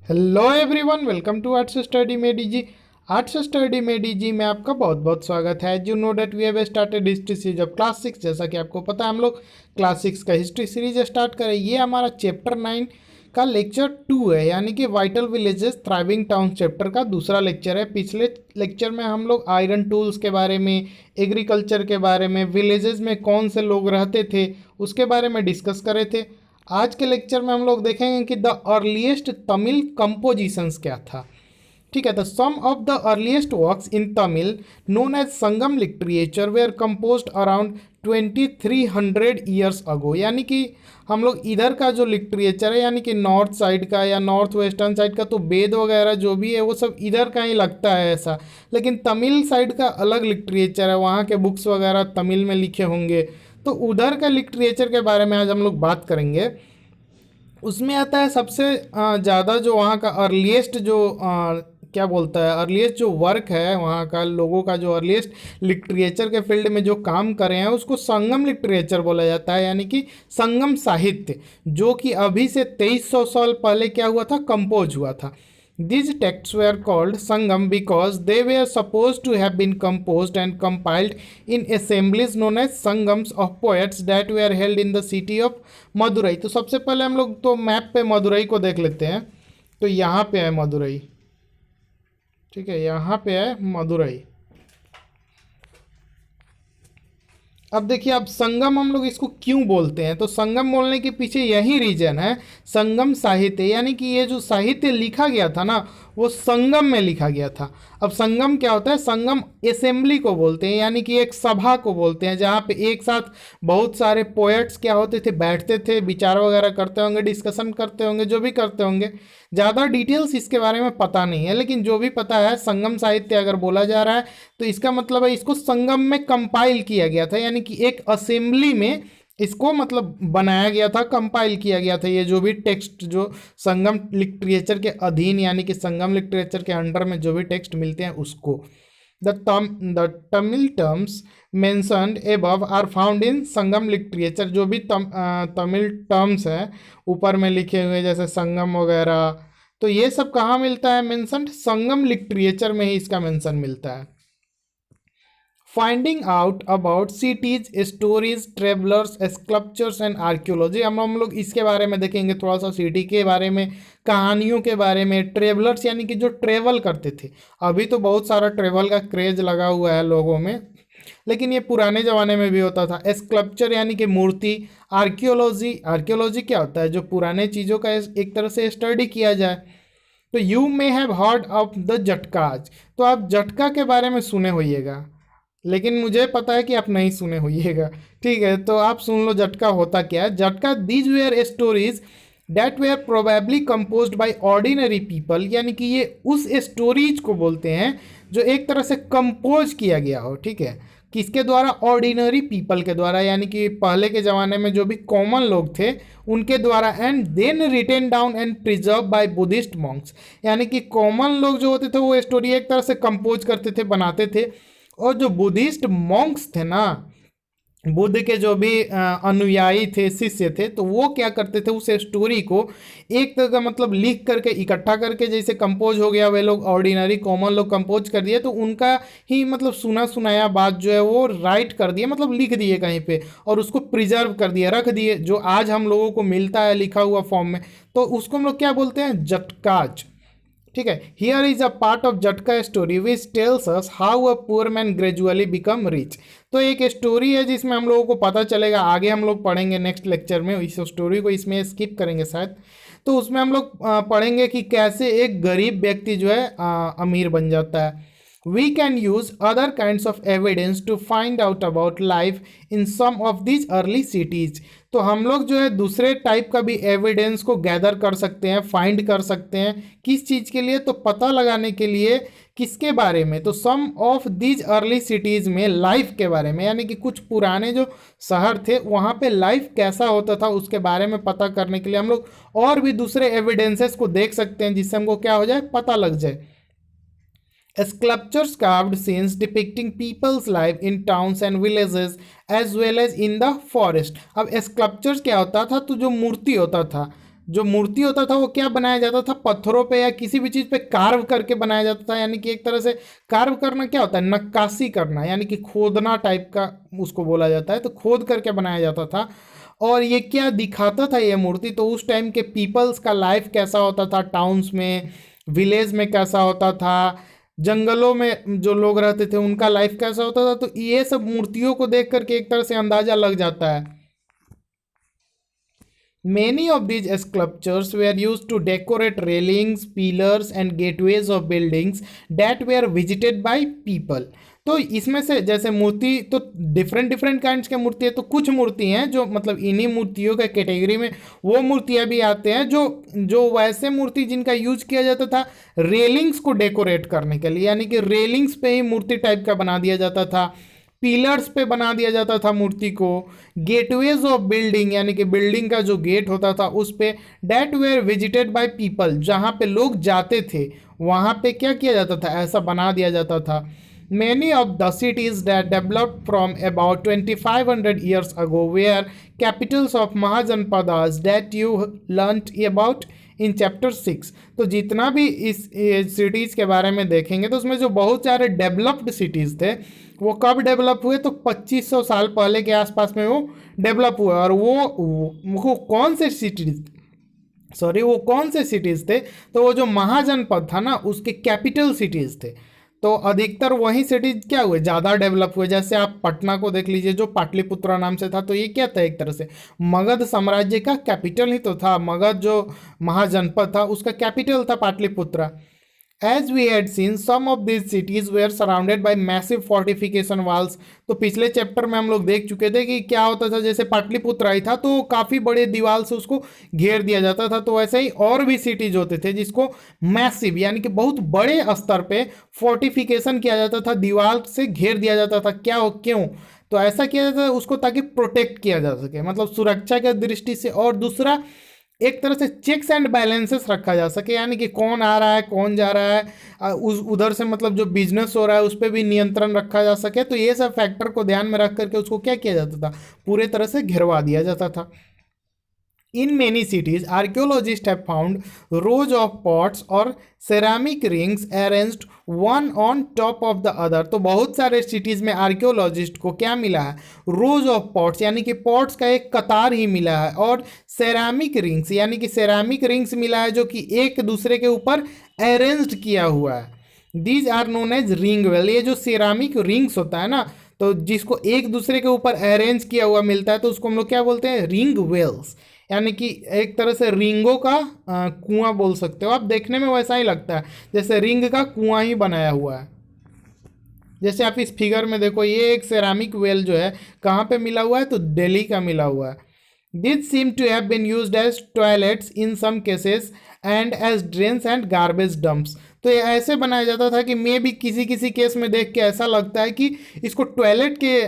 Hello everyone, welcome to Arts Study में DG. Arts Study में DG में आपका बहुत बहुत स्वागत है। You know that we have started history series of class 6। जैसा कि आपको पता है, हम लोग क्लास 6 का हिस्ट्री सीरीज स्टार्ट करें। ये हमारा चैप्टर 9 का लेक्चर 2 है, यानी कि vital villages thriving town chapter का दूसरा लेक्चर है। पिछले लेक्चर में हम लोग आयरन टूल्स के बारे में, एग्रीकल्चर के बारे में, विलेजेस में कौन से लोग रहते थे उसके बारे में डिस्कस करे थे। आज के लेक्चर में हम लोग देखेंगे कि द अर्लीस्ट तमिल कंपोजिशंस क्या था। ठीक है, तो some of the earliest works in Tamil known as Sangam literature were composed around 2300 years ago. यानी कि हम लोग इधर का जो लिटरेचर है, यानी कि नॉर्थ साइड का या नॉर्थ वेस्टर्न साइड का, तो वेद वगैरह जो भी है वो सब इधर का ही लगता है ऐसा। लेकिन तमिल साइड का अलग लिटरेचर है, वहाँ के बुक्स वगैरह तमिल में लिखे होंगे। तो उधर का लिटरेचर के बारे में आज हम लोग बात करेंगे। उसमें आता है सबसे ज़्यादा जो वहाँ का अर्लीस्ट जो क्या बोलता है, अर्लीस्ट जो वर्क है वहाँ का लोगों का, जो अर्लीस्ट लिटरेचर के फील्ड में जो काम कर रहे हैं उसको संगम लिटरेचर बोला जाता है, यानी कि संगम साहित्य, जो कि अभी से 2300 साल पहले क्या हुआ था, कंपोज हुआ था। These texts were called Sangam because they were supposed to have been composed and compiled in assemblies known as Sangams of poets that were held in the city of Madurai। तो सबसे पहले हम लोग तो map पे मदुरई को देख लेते हैं। तो यहाँ पे है मदुरई, ठीक है, यहाँ पे है मदुरई। अब देखिए, अब संगम हम लोग इसको क्यों बोलते हैं, तो संगम बोलने के पीछे यही रीजन है, संगम साहित्य, यानी कि ये जो साहित्य लिखा गया था ना वो संगम में लिखा गया था। अब संगम क्या होता है, संगम असेंबली को बोलते हैं, यानी कि एक सभा को बोलते हैं, जहाँ पे एक साथ बहुत सारे पोएट्स क्या होते थे, बैठते थे, विचार वगैरह करते होंगे, डिस्कशन करते होंगे, जो भी करते होंगे। ज़्यादा डिटेल्स इसके बारे में पता नहीं है, लेकिन जो भी पता है, संगम साहित्य अगर बोला जा रहा है तो इसका मतलब है इसको संगम में कंपाइल किया गया था, यानी कि एक असेंबली में इसको मतलब बनाया गया था, कंपाइल किया गया था। ये जो भी टेक्स्ट जो संगम लिटरेचर के अधीन, यानी कि संगम लिटरेचर के अंडर में जो भी टेक्स्ट मिलते हैं उसको। The Tamil terms mentioned above are found in Sangam literature. जो भी तमिल टर्म्स हैं ऊपर में लिखे हुए, जैसे संगम वगैरह, तो ये सब कहाँ मिलता है मेंशन, संगम लिटरेचर में ही इसका मेंशन मिलता है। Finding out about cities, stories, travellers, sculptures and archaeology. हम लोग इसके बारे में देखेंगे थोड़ा सा, सिटी के बारे में, कहानियों के बारे में, ट्रेवलर्स यानी कि जो ट्रेवल करते थे। अभी तो बहुत सारा ट्रेवल का क्रेज लगा हुआ है लोगों में, लेकिन ये पुराने ज़माने में भी होता था। स्कल्पचर यानी कि मूर्ति। आर्कियोलॉजी, आर्कियोलॉजी क्या होता है, जो पुराने चीज़ों का एक तरह से स्टडी किया जाए। तो you may have heard of the Jatakas. तो आप जटका के बारे में सुने होइएगा, लेकिन मुझे पता है कि आप नहीं सुने होइएगा, ठीक है। तो आप सुन लो जटका होता क्या है। Jataka, these were stories that were probably composed by ordinary people, यानी कि ये उस स्टोरीज को बोलते हैं जो एक तरह से कंपोज किया गया हो, ठीक है। किसके द्वारा, ऑर्डिनरी पीपल के द्वारा, यानी कि पहले के ज़माने में जो भी कॉमन लोग थे उनके द्वारा। And then written down and preserve by Buddhist monks, यानी कि कॉमन लोग जो होते थे वो स्टोरी एक तरह से कंपोज करते थे, बनाते थे। और जो बुद्धिस्ट मॉन्क्स थे ना, बुद्ध के जो भी अनुयायी थे, शिष्य थे, तो वो क्या करते थे, उस स्टोरी को एक तरह का मतलब लिख करके, इकट्ठा करके, जैसे कंपोज हो गया, वे लोग ऑर्डिनरी कॉमन लोग कंपोज कर दिए, तो उनका ही मतलब सुना सुनाया बात जो है वो राइट कर दिए, मतलब लिख दिए कहीं पे, और उसको प्रिजर्व कर दिए, रख दिए, जो आज हम लोगों को मिलता है लिखा हुआ फॉर्म में। तो उसको हम लोग क्या बोलते हैं, जटकाज, ठीक है। Here is a part of Jataka story which tells us how a poor man gradually become rich. तो एक स्टोरी है जिसमें हम लोगों को पता चलेगा, आगे हम लोग पढ़ेंगे नेक्स्ट लेक्चर में, इस स्टोरी को इसमें स्किप करेंगे शायद। तो उसमें हम लोग पढ़ेंगे कि कैसे एक गरीब व्यक्ति जो है अमीर बन जाता है। We can use other kinds of evidence to find out about life in some of these early cities। तो हम लोग जो है दूसरे टाइप का भी एविडेंस को गैदर कर सकते हैं, फाइंड कर सकते हैं। किस चीज़ के लिए, तो पता लगाने के लिए, किसके बारे में, तो some of these early cities में लाइफ के बारे में, यानी कि कुछ पुराने जो शहर थे वहाँ पे लाइफ कैसा होता था उसके बारे में पता करने के लिए हम लोग और भी दूसरे एविडेंसेस को देख सकते हैं, जिससे हमको क्या हो जाए, पता लग जाए। Sculptures carved scenes depicting people's life in towns and villages as well as in the forest। अब sculptures क्या होता था, तो जो मूर्ति होता था, जो मूर्ति होता था वो क्या बनाया जाता था, पत्थरों पे या किसी भी चीज़ पे कार्व करके बनाया जाता था, यानी कि एक तरह से कार्व करना क्या होता है, नक्काशी करना, यानी कि खोदना टाइप का उसको बोला जाता है, तो खोद करके बनाया जाता था। और ये क्या दिखाता था ये मूर्ति, तो उस टाइम के पीपल्स का लाइफ कैसा होता था, टाउन्स में, विलेज में कैसा होता था, जंगलों में जो लोग रहते थे उनका लाइफ कैसा होता था, तो ये सब मूर्तियों को देख करके एक तरह से अंदाजा लग जाता है। Many of these sculptures were used to decorate railings, pillars and gateways of buildings that were visited by people. तो इसमें से जैसे मूर्ति तो डिफरेंट डिफरेंट काइंड्स की मूर्ति है, तो कुछ मूर्ति हैं जो मतलब इन्हीं मूर्तियों के कैटेगरी में वो मूर्तियां भी आते हैं जो जो वैसे मूर्ति जिनका यूज किया जाता था रेलिंग्स को डेकोरेट करने के लिए, यानी कि रेलिंग्स पे ही मूर्ति टाइप का बना दिया जाता था, पिलर्स पे बना दिया जाता था मूर्ति को, गेटवेज ऑफ बिल्डिंग यानी कि बिल्डिंग का जो गेट होता था उस पे, that were visited by people जहाँ पे लोग जाते थे वहाँ पे क्या किया जाता था, ऐसा बना दिया जाता था। Many of the cities that developed from about 2500 years ago were capitals of Mahajanpadas that you learnt about in chapter 6। तो जितना भी इस सिटीज़ के बारे में देखेंगे तो उसमें जो बहुत सारे डेवलप्ड सिटीज़ थे वो कब डेवलप हुए, तो 2500 साल पहले के आसपास में वो डेवलप हुए। और वो कौन से सिटीज़, सॉरी वो कौन से सिटीज़ थे, तो वो जो महाजनपद था ना उसके कैपिटल सिटीज़ थे। तो अधिकतर वही सिटीज क्या हुए, ज़्यादा डेवलप हुए। जैसे आप पटना को देख लीजिए जो पाटलिपुत्रा नाम से था, तो ये क्या था, एक तरह से मगध साम्राज्य का कैपिटल ही तो था। मगध जो महाजनपद था उसका कैपिटल था Pataliputra. As we had seen, some of these cities were surrounded by massive fortification walls। तो पिछले चैप्टर में हम लोग देख चुके थे कि क्या होता था, जैसे पाटलिपुत्र आई था तो काफ़ी बड़े दीवार से उसको घेर दिया जाता था, तो वैसे ही और भी सिटीज होते थे जिसको मैसिव यानी कि बहुत बड़े स्तर पे फोर्टिफिकेशन किया जाता था, दीवार से घेर दिया जाता था। क्या हो, क्यों, तो ऐसा किया जाता था उसको ताकि प्रोटेक्ट किया जा सके, मतलब सुरक्षा की दृष्टि से। और दूसरा एक तरह से चेक्स एंड बैलेंसेस रखा जा सके, यानी कि कौन आ रहा है कौन जा रहा है, उस उधर से मतलब जो बिजनेस हो रहा है उस पर भी नियंत्रण रखा जा सके। तो ये सब फैक्टर को ध्यान में रख करके उसको क्या किया जाता था, पूरे तरह से घिरवा दिया जाता था। In many cities, archaeologists have found rows of pots or ceramic rings arranged one on top of the other। तो बहुत सारे सिटीज़ में आर्कियोलॉजिस्ट को क्या मिला है, रोज ऑफ पॉट्स यानी कि पॉट्स का एक कतार ही मिला है, और सेरामिक रिंग्स यानी कि सेरामिक रिंग्स मिला है जो कि एक दूसरे के ऊपर अरेंज्ड किया हुआ है। These are known as ring well. ये जो सेरामिक रिंग्स होता है ना, तो जिसको एक दूसरे के ऊपर अरेंज किया हुआ मिलता है तो उसको हम लोग क्या बोलते हैं, रिंग वेल्स, यानी कि एक तरह से रिंगों का कुआं बोल सकते हो आप। देखने में वैसा ही लगता है जैसे रिंग का कुआं ही बनाया हुआ है। जैसे आप इस फिगर में देखो, ये एक सेरामिक वेल जो है कहाँ पे मिला हुआ है, तो दिल्ली का मिला हुआ है। This seem to have been used as toilets in some cases and as drains and garbage dumps. तो ये ऐसे बनाया जाता था कि मे भी किसी किसी केस में देख के ऐसा लगता है कि इसको टॉयलेट के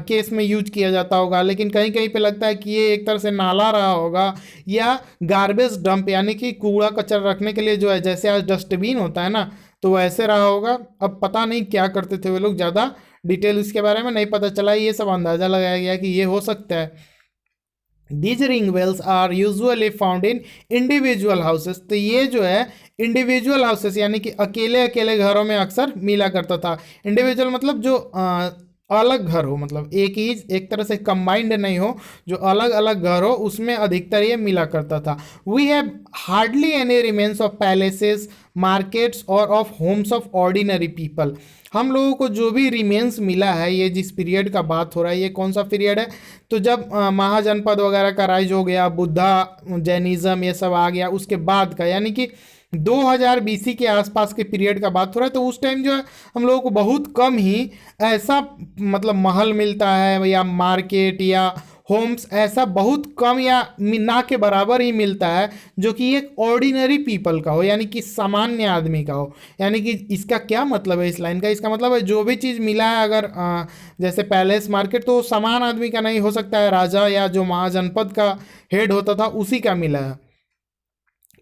केस में यूज किया जाता होगा, लेकिन कहीं कहीं पे लगता है कि ये एक तरह से नाला रहा होगा या गार्बेज डंप यानी कि कूड़ा कचरा रखने के लिए जो है जैसे आज डस्टबिन होता है ना, तो वैसे रहा होगा। अब पता नहीं क्या करते थे वे लोग, ज़्यादा डिटेल इसके बारे में नहीं पता चला, ये सब अंदाज़ा लगाया गया कि ये हो सकता है। These ring wells are usually found in individual houses। तो ये जो है इंडिविजुअल हाउसेस यानी कि अकेले अकेले घरों में अक्सर मिला करता था। इंडिविजुअल मतलब जो अलग घर हो, मतलब एक ही एक तरह से कंबाइंड नहीं हो, जो अलग अलग घर हो उसमें अधिकतर ये मिला करता था। We have hardly any remains of palaces, markets और of homes of ordinary people. हम लोगों को जो भी रिमेन्स मिला है, ये जिस पीरियड का बात हो रहा है, ये कौन सा पीरियड है, तो जब महाजनपद वगैरह का राइज हो गया, बुद्धा जैनिज़्म ये सब आ गया उसके बाद का, यानी कि 2000 बीसी के आसपास के पीरियड का बात हो रहा है। तो उस टाइम जो है हम लोगों को बहुत कम ही ऐसा मतलब महल मिलता है या मार्केट या होम्स, ऐसा बहुत कम या ना के बराबर ही मिलता है जो कि एक ऑर्डिनरी पीपल का हो, यानी कि सामान्य आदमी का हो। यानी कि इसका क्या मतलब है इस लाइन का, इसका मतलब है जो भी चीज़ मिला है अगर जैसे पैलेस मार्केट, तो सामान्य आदमी का नहीं हो सकता है, राजा या जो महाजनपद का हेड होता था उसी का मिला है।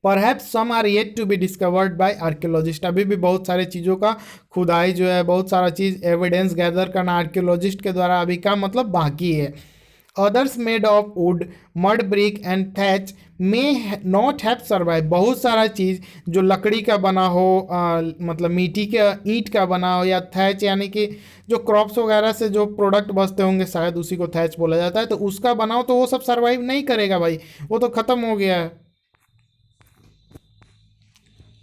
Perhaps some are yet to be discovered by archaeologist. अभी भी बहुत सारे चीज़ों का खुदाई जो है, बहुत सारा चीज़ एविडेंस गैदर करना आर्कियोलॉजिस्ट के द्वारा अभी का मतलब बाकी है। Others made of would, mud brick and thatch may not have survive. बहुत सारा चीज़ जो लकड़ी का बना हो, मतलब मिट्टी के ईंट का बना हो, या थैच यानी कि जो क्रॉप्स वगैरह से जो प्रोडक्ट बचते होंगे शायद उसी को थैच बोला जाता है, तो उसका बनाओ तो वो सब सर्वाइव नहीं करेगा भाई, वो तो ख़त्म हो गया है।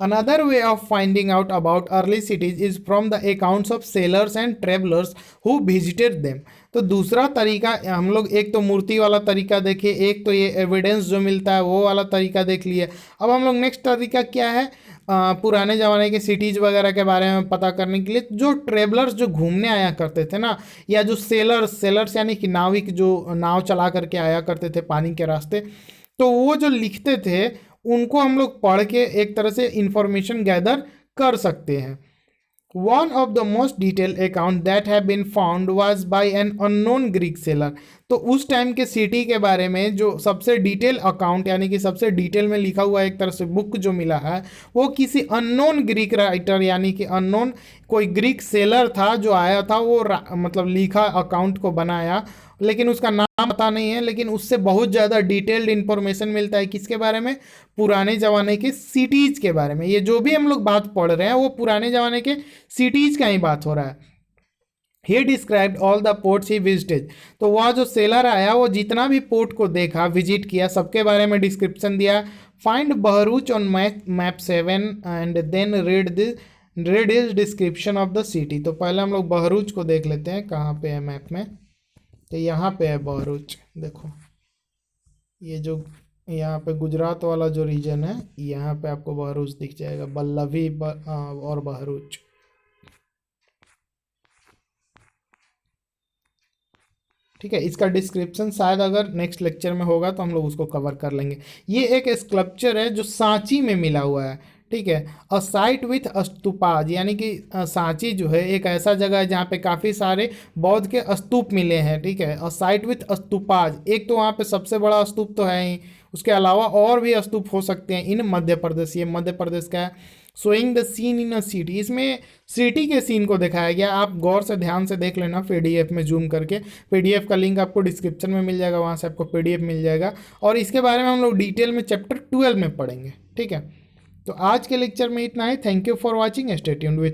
Another way of finding out about early cities is from the accounts of sailors and travelers who visited them। तो दूसरा तरीका हम लोग, एक तो मूर्ति वाला तरीका देखे, एक तो ये एविडेंस जो मिलता है वो वाला तरीका देख लिए। अब हम लोग नेक्स्ट तरीका क्या है, पुराने ज़माने के सिटीज़ वगैरह के बारे में पता करने के लिए जो ट्रेवलर्स जो घूमने आया करते थे ना, या जो सेलर्स सेलर्स यानी कि नाविक जो नाव चला करके आया करते थे पानी के रास्ते, तो वो जो लिखते थे उनको हम लोग पढ़ के एक तरह से इंफॉर्मेशन गैदर कर सकते हैं। One of the most detail account that have been found was by an unknown Greek sailor. तो उस टाइम के सिटी के बारे में जो सबसे डिटेल अकाउंट यानी कि सबसे डिटेल में लिखा हुआ एक तरह से बुक जो मिला है, वो किसी अननोन ग्रीक राइटर यानी कि अननोन कोई ग्रीक सेलर था जो आया था, वो मतलब लिखा अकाउंट को बनाया, लेकिन उसका नाम पता नहीं है। लेकिन उससे बहुत ज़्यादा डिटेल्ड इन्फॉर्मेशन मिलता है किसके बारे में, पुराने ज़माने के सिटीज़ के बारे में। ये जो भी हम लोग बात पढ़ रहे हैं वो पुराने ज़माने के सिटीज़ का ही बात हो रहा है। ही described all the ports he visited. तो वह जो सेलर आया वो जितना भी पोर्ट को देखा, विजिट किया, सबके बारे में डिस्क्रिप्शन दिया। Find Bharuch on map 7 and then read is description of the city. तो पहले हम लोग बहरूच को देख लेते हैं कहाँ पे है मैप में। तो यहाँ पे है बहरूच, देखो ये जो यहाँ पे गुजरात वाला जो रीजन है, यहाँ पे आपको बहरूच दिख जाएगा, बल्लभी और बहरूच। ठीक है, इसका डिस्क्रिप्शन शायद अगर नेक्स्ट लेक्चर में होगा तो हम लोग उसको कवर कर लेंगे। ये एक स्कल्पचर है जो सांची में मिला हुआ है। ठीक है, अ साइट विथ स्तूपाज, यानी कि सांची जो है एक ऐसा जगह है जहाँ पे काफ़ी सारे बौद्ध के स्तूप मिले हैं। ठीक है, अ साइट विथ स्तूपाज, एक तो वहाँ पे सबसे बड़ा स्तूप तो है ही, उसके अलावा और भी स्तूप हो सकते हैं इन मध्य प्रदेश। ये मध्य प्रदेश का है। Showing the seen in a city, इसमें सिटी के सीन को दिखाया गया। आप गौर से ध्यान से देख लेना पीडीएफ में जूम करके। पीडीएफ का लिंक आपको डिस्क्रिप्शन में मिल जाएगा, वहाँ से आपको पीडीएफ मिल जाएगा। और इसके बारे में हम लोग डिटेल में चैप्टर 12 में पढ़ेंगे। ठीक है, तो आज के लेक्चर में इतना ही। Thank you for watching, stay tuned with